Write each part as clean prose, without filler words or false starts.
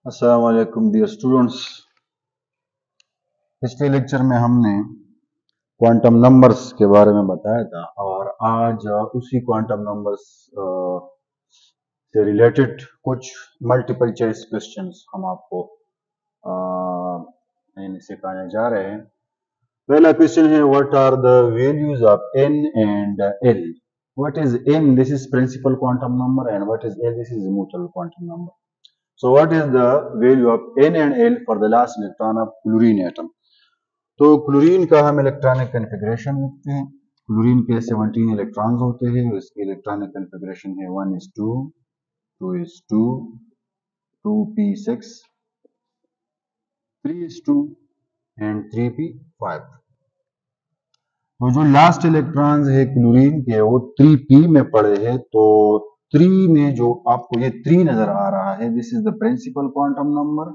अस्सलाम वालेकुम dear students. पिछले लेक्चर में हमने क्वांटम नंबर्स के बारे में बताया था और आज उसी क्वांटम नंबर्स से रिलेटेड कुछ मल्टीपल चॉइस क्वेश्चंस हम आपको सिखाने जा रहे हैं। पहला क्वेश्चन है what are the values of n and l। What is n? This is principal quantum number and what is l? This is mutual quantum number. So what is the value of n and l for the last electron of chlorine atom? तो chlorine का हम electronic configuration लिखते हैं। Chlorine के 17 electrons होते हैं। इसकी electronic configuration है 1:2, 2:2, 2p6, 3:2 एंड 3p5। तो जो लास्ट इलेक्ट्रॉन्स है क्लोरीन के वो 3p में पड़े हैं। तो 3 में जो आपको ये 3 नजर आ रहा है, this is the principal quantum number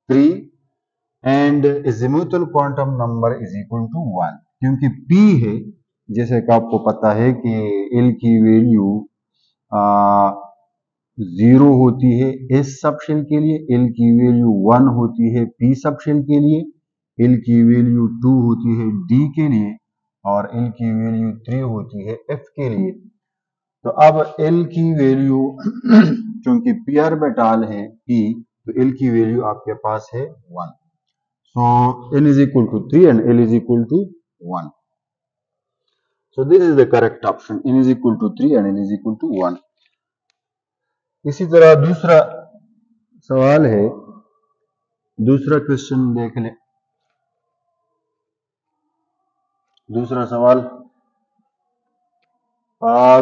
3 and azimuthal quantum number is equal to 1। क्योंकि p है, जैसे कि आपको पता है कि l की वैल्यू 0 होती है s सब शेल के लिए, l की वैल्यू 1 होती है p सब शेल के लिए, l की वैल्यू 2 होती है d के लिए और l की वैल्यू 3 होती है f के लिए। तो अब l की वैल्यू क्योंकि p ऑर्बिटल है p, तो l की वैल्यू आपके पास है 1। So n is equal to 3 and l is equal to 1. So this is the correct option. N is equal to 3 and l is equal to 1. इसी तरह दूसरा सवाल है, दूसरा क्वेश्चन देख लें। दूसरा सवाल,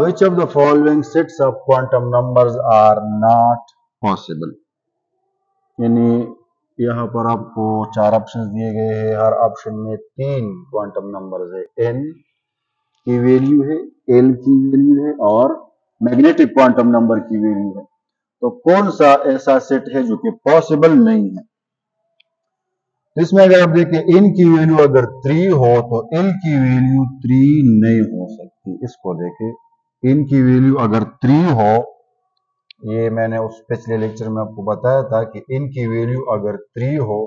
which of the following sets of quantum numbers are not possible? यानी यहाँ पर आपको 4 ऑप्शंस दिए गए हैं। हर ऑप्शन में 3 क्वांटम नंबर्स है। n की वैल्यू है, l की वैल्यू है और मैग्नेटिक क्वांटम नंबर की वैल्यू है। तो कौन सा ऐसा सेट है जो कि पॉसिबल नहीं है? इसमें अगर आप देखें n की वैल्यू अगर 3 हो तो l की वैल्यू 3 नहीं हो सकती। इसको देखें, n की वैल्यू अगर 3 हो, ये मैंने उस पिछले लेक्चर में आपको बताया था कि n की वैल्यू अगर 3 हो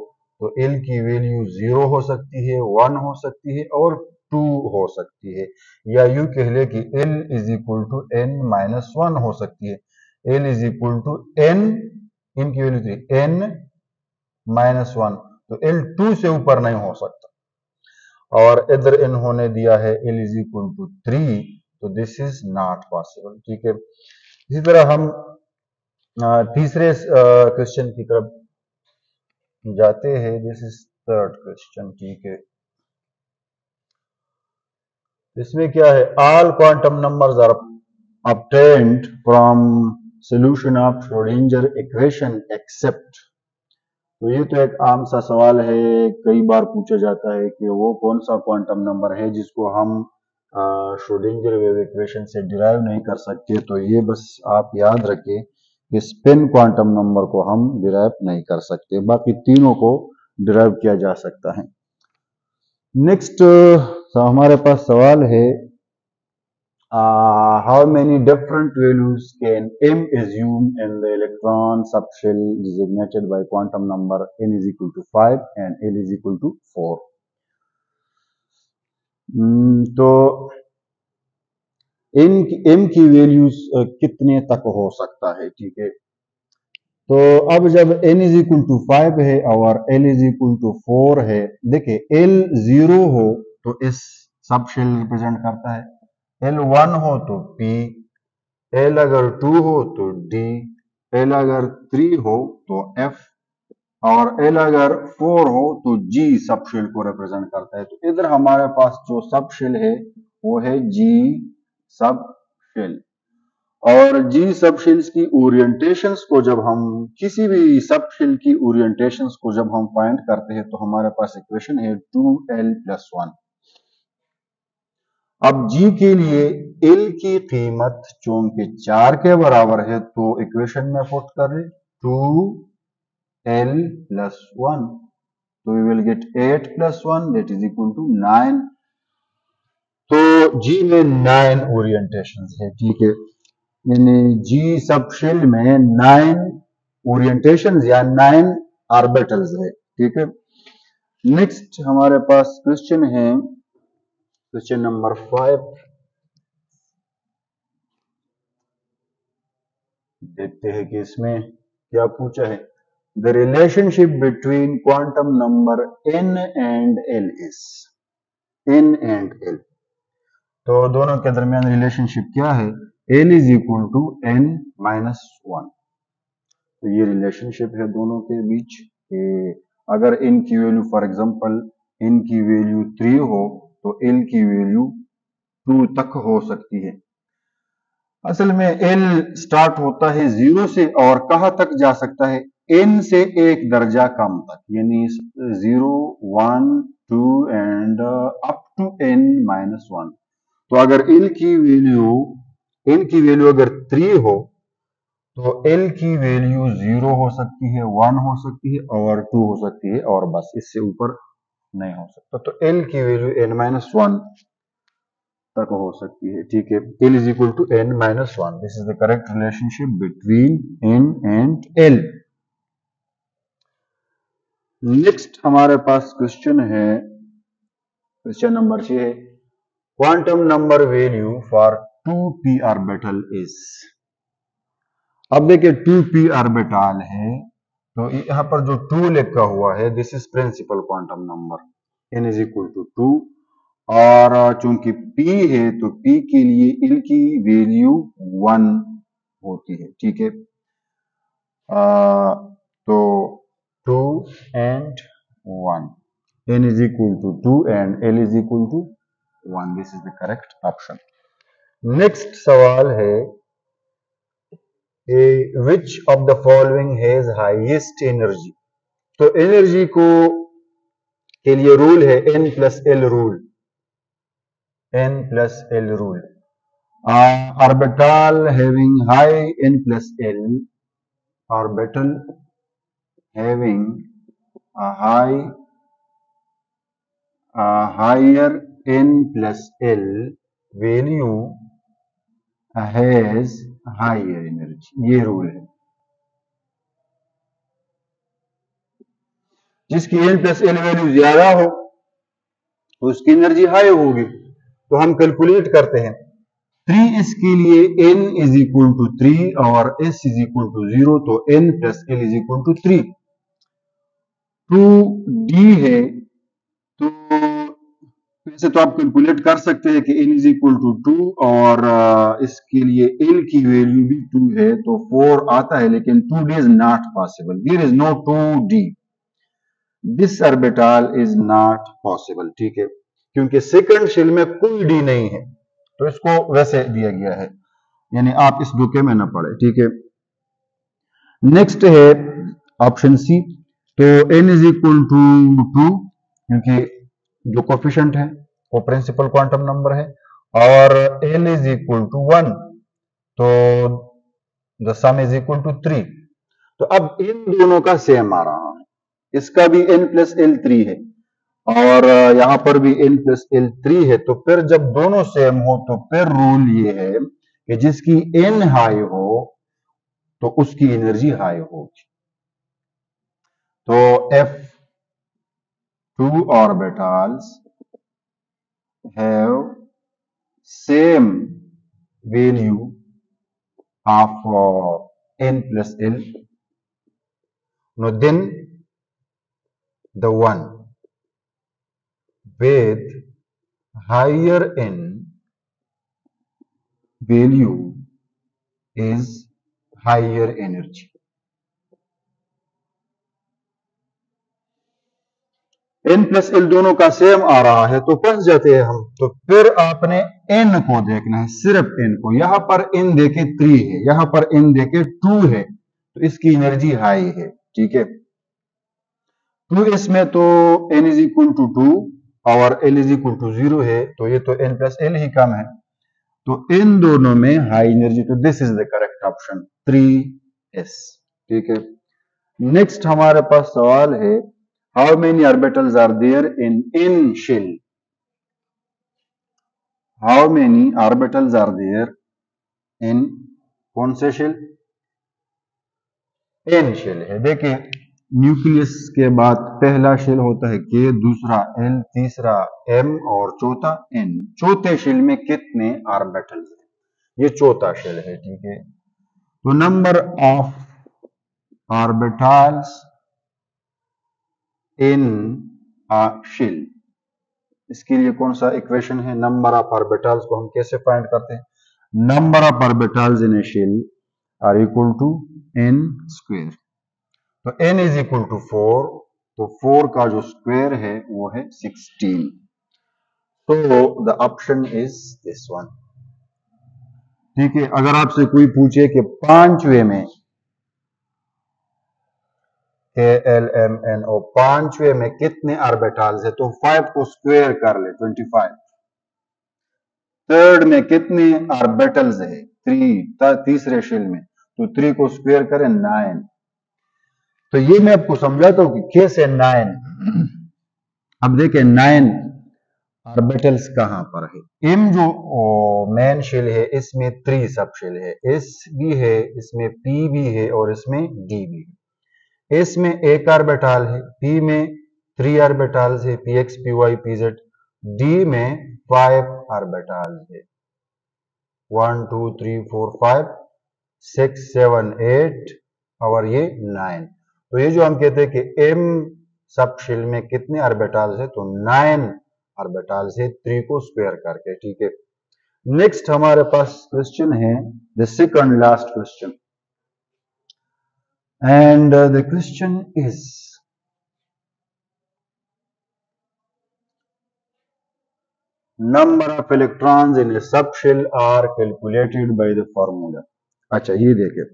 तो l की वैल्यू 0 हो सकती है, 1 हो सकती है और 2 हो सकती है। या यूं कह ले कि l is equal to n-1 हो सकती है। l is equal to n, n की वैल्यू 3, n-1, तो l 2 से ऊपर नहीं हो सकता। और इधर इन्होंने दिया है l इज इक्वल टू 3, तो दिस इज नॉट पॉसिबल। ठीक है, इसी तरह हम तीसरे क्वेश्चन की तरफ जाते हैं। This is third question. ठीक है, इसमें क्या है, all quantum numbers are obtained from solution of Schrodinger equation except. तो ये तो एक आम सा सवाल है, कई बार पूछा जाता है कि वो कौन सा क्वांटम नंबर है जिसको हम श्रोडिंगर वेव इक्वेशन से डिराइव नहीं कर सकते। तो ये बस आप याद रखें कि स्पिन क्वांटम नंबर को हम डिराइव नहीं कर सकते, बाकी तीनों को डिराइव किया जा सकता है। नेक्स्ट हमारे पास सवाल है, how many different values can m assume in the electron subshell designated by quantum number n is equal to 5 and l is equal to 4? तो m की वैल्यूज कितने तक हो सकता है? ठीक है, तो अब जब n इज इक्वल टू 5 है और l इज इक्वल टू 4 है, देखिए l 0 हो तो s सब शेल रिप्रेजेंट करता है, l 1 हो तो p, l अगर 2 हो तो d, l अगर 3 हो तो f और l अगर 4 हो तो g सब शेल को रिप्रेजेंट करता है। तो इधर हमारे पास जो सब शेल है वो है g सब शेल। और g सब शेल्स की ओरिएंटेशंस को जब हम किसी भी सब शेल की ओरिएंटेशंस को जब हम फाइंड करते हैं तो हमारे पास इक्वेशन है 2l+1। अब g के लिए l की कीमत चूंकि 4 के बराबर है तो इक्वेशन में पुट करें 2l+1, तो we will get 8+1 that is equal to 9। तो g में 9 ओरिएंटेशंस है। ठीक है, यानी g सब शेल में 9 ओरिएंटेशन या 9 ऑर्बिटल्स है। ठीक है, नेक्स्ट हमारे पास क्वेश्चन है, क्वेश्चन नंबर 5। देखते हैं कि इसमें क्या पूछा है। The relationship between quantum number n and l is n and l। तो दोनों के दरमियान रिलेशनशिप क्या है? l is equal to n minus 1। तो ये रिलेशनशिप है दोनों के बीच कि अगर n की वैल्यू फॉर एग्जांपल n की वैल्यू 3 हो तो l की वैल्यू 2 तक हो सकती है। असल में l स्टार्ट होता है 0 से और कहां तक जा सकता है? n से एक दर्जा कम तक, यानी 0, 1, 2 and up to n minus 1। तो अगर n की वैल्यू अगर 3 हो तो l की वैल्यू 0 हो सकती है, 1 हो सकती है और 2 हो सकती है, और बस इससे ऊपर नहीं हो सकता। तो l की वैल्यू n माइनस 1 तक हो सकती है। ठीक है, l is equal to n minus 1। This is the correct relationship between n and l। Next हमारे पास क्वेश्चन है, क्वेश्चन नंबर 6 है, quantum number value for 2p orbital is. अब देखिए 2p ऑर्बिटल है, तो यहां पर जो 2 लिखा हुआ है this is principal quantum number, n is equal to 2। और चूंकि p है तो p के लिए l की वैल्यू 1 होती है। ठीक है, तो 2 and 1, n is equal to 2 and l is equal to 1। This is the correct option. Next सवाल है, which of the following has highest energy. तो एनर्जी को के लिए रूल है n plus L rule, n plus l rule. Orbital having high n plus l, orbital having a higher n plus l value has higher energy। ये rule है, जिसकी n plus l value ज्यादा हो तो उसकी energy high होगी। तो हम कैलकुलेट करते हैं, 3 इसके लिए n इज इक्वल टू 3 और s इज इक्वल टू 0, तो n plus l is equal to 3। 2d है, तो वैसे तो आप कैलकुलेट कर सकते हैं कि n इज इक्वल टू 2 और इसके लिए l की वैल्यू भी 2 है तो 4 आता है, लेकिन 2d is not possible. There is no 2d, this orbital is not possible. ठीक है, क्योंकि सेकंड शेल में कोई d नहीं है, तो इसको वैसे दिया गया है, यानी आप इस बुके में ना पढ़े। ठीक है, नेक्स्ट है ऑप्शन सी। तो n इज इक्वल टू 2, क्योंकि जो कोफिशिएंट है वो प्रिंसिपल क्वांटम नंबर है, और l इज इक्वल टू 1, तो the sum is equal to 3। तो अब इन दोनों का सेम आ रहा है, इसका भी n प्लस एल 3 है और यहां पर भी n प्लस एल 3 है। तो फिर जब दोनों सेम हो तो फिर रूल ये है कि जिसकी n हाई हो तो उसकी एनर्जी हाई होगी। तो F2 orbitals have same value of n plus l, now then the one with higher n value is higher energy। n plus L दोनों का सेम आ रहा है तो फंस जाते हैं हम। तो फिर आपने n को देखना है, सिर्फ n को। यहां पर n देके 3 है, यहां पर n देके 2 है, तो इसकी एनर्जी हाई है। ठीक है, 2s में तो n इज इक्वल टू 2 और l इज इक्वल टू 0 है, तो ये तो n प्लस एल ही कम है, तो इन दोनों में हाई एनर्जी। तो this is the correct option 3s। ठीक है, नेक्स्ट हमारे पास सवाल है, how many orbitals are there in n शेल। How many orbitals are there in कौन से शेल? एन शेल है। देखिए न्यूक्लियस के बाद पहला शेल होता है के, दूसरा एल, तीसरा एम और चौथा एन। चौथे शेल में कितने ऑर्बिटल है? ये चौथा शेल है, ठीक है। तो number of orbitals in a shell, इसके लिए कौन सा इक्वेशन है? नंबर ऑफ ऑर्बिटल्स को हम कैसे फाइंड करते हैं? Number of orbitals in a shell are equal to N square. तो n इज इक्वल टू 4, तो 4 का जो स्क्वायर है वो है 16। तो the option is this one, ठीक है। अगर आपसे कोई पूछे कि पांचवे में KLMNO पांचवे में कितने ऑर्बिटल्स है, तो 5 को स्क्वायर कर ले 25। थर्ड में कितने ऑर्बिटल्स है? 3, तीसरे शेल में, तो 3 को स्क्वायर करें 9। तो ये मैं आपको समझाता हूं कि कैसे 9। अब देखें 9 ऑर्बिटल्स कहां पर है। M जो मेन शेल है इसमें 3 सब शेल है, S भी है, इसमें P भी है और इसमें D भी है। S में एक ऑर्बिटल है, P में 3 ऑर्बिटल्स है, Px, Py, Pz। D में 5 ऑर्बिटल्स है, 1 2 3 4 5 6 7 8 और ये 9। तो ये जो हम कहते हैं कि M सब शेल में कितने ऑर्बिटल्स है, तो 9 ऑर्बिटल्स है 3 को स्क्वायर करके, ठीक है। नेक्स्ट हमारे पास क्वेश्चन है the second last question, and the question is number of electrons in a sub shell are calculated by the formula. अच्छा ये देखिए,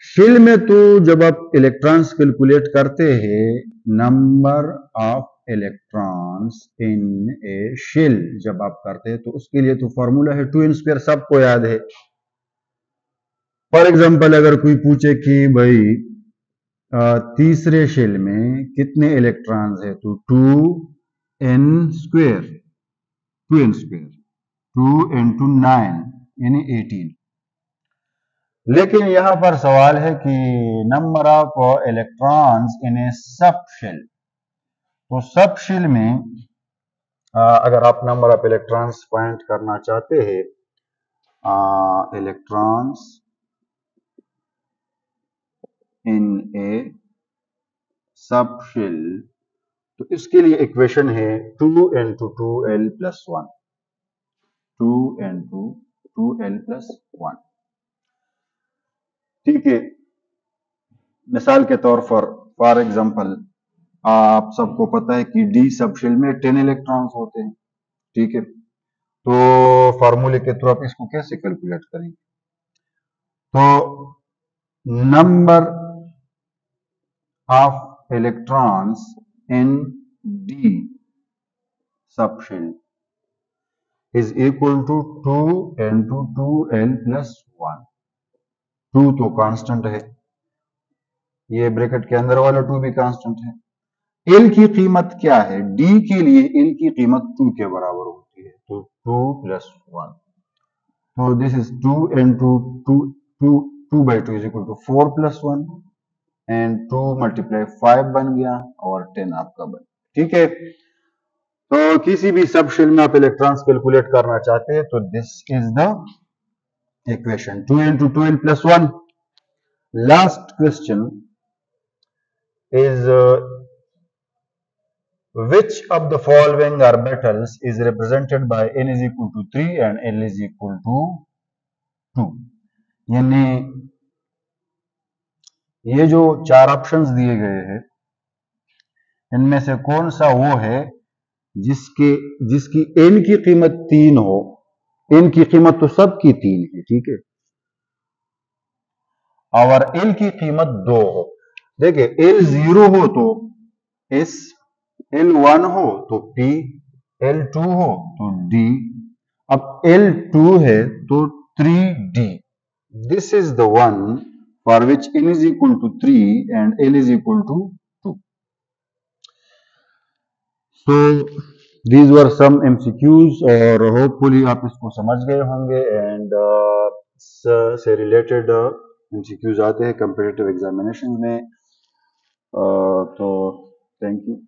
शेल में तो जब आप इलेक्ट्रॉन्स कैलकुलेट करते हैं, number of electrons in a shell जब आप करते हैं, तो उसके लिए तो फॉर्मूला है 2n स्क्वायर, सबको याद है। फॉर एग्जांपल अगर कोई पूछे कि भाई तीसरे शेल में कितने इलेक्ट्रॉन्स है, तो 2n square, 2n square 2 into 9 यानी 18। लेकिन यहां पर सवाल है कि number of electrons in a sub shell. तो सब शेल में अगर आप नंबर ऑफ इलेक्ट्रॉन्स फाइंड करना चाहते हैं, electrons in a sub shell, तो इसके लिए इक्वेशन है 2 into 2l plus 1, 2 into 2l plus 1, ठीक है। मिसाल के तौर पर फॉर एग्जांपल आप सबको पता है कि डी सब शेल में 10 इलेक्ट्रॉन्स होते हैं, ठीक है। तो फॉर्मूले के थ्रू आप इसको कैसे कैलकुलेट करेंगे? तो number of electrons in D sub shell is equal to 2 into 2l plus 1। 2 तो कांस्टेंट है, ये ब्रैकेट के अंदर वाला 2 भी कांस्टेंट है। एल की कीमत क्या है? डी के लिए एल की कीमत 2 के बराबर होती है, तो 2 plus 1, तो this is 2 into 2 by 2 is equal to 4 plus 1 and 2 multiply 5 बन गया और 10 आपका बन, ठीक है। तो किसी भी सब शेल में आप इलेक्ट्रॉन्स कैलकुलेट करना चाहते हैं, तो this is the equation 2 into 2l plus 1। Last question is which of the following orbitals is represented by n is equal to 3 and l is equal to 2। यानी ये जो 4 ऑप्शंस दिए गए हैं, इनमें से कौन सा वो है जिसकी n की कीमत 3 हो। n की कीमत तो सबकी 3 है, ठीक है, और l की कीमत 2 हो। देखिए l 0 हो तो s, L1 हो तो P, L2 हो तो D, अब L2 है तो 3D। This is the one for which n is equal to 3 and L is equal to 2। So these were some MCQs और होपफुली आप इसको समझ गए होंगे एंड से रिलेटेड MCQs आते हैं कंपेटिटिव एग्जामिनेशन में। तो थैंक यू।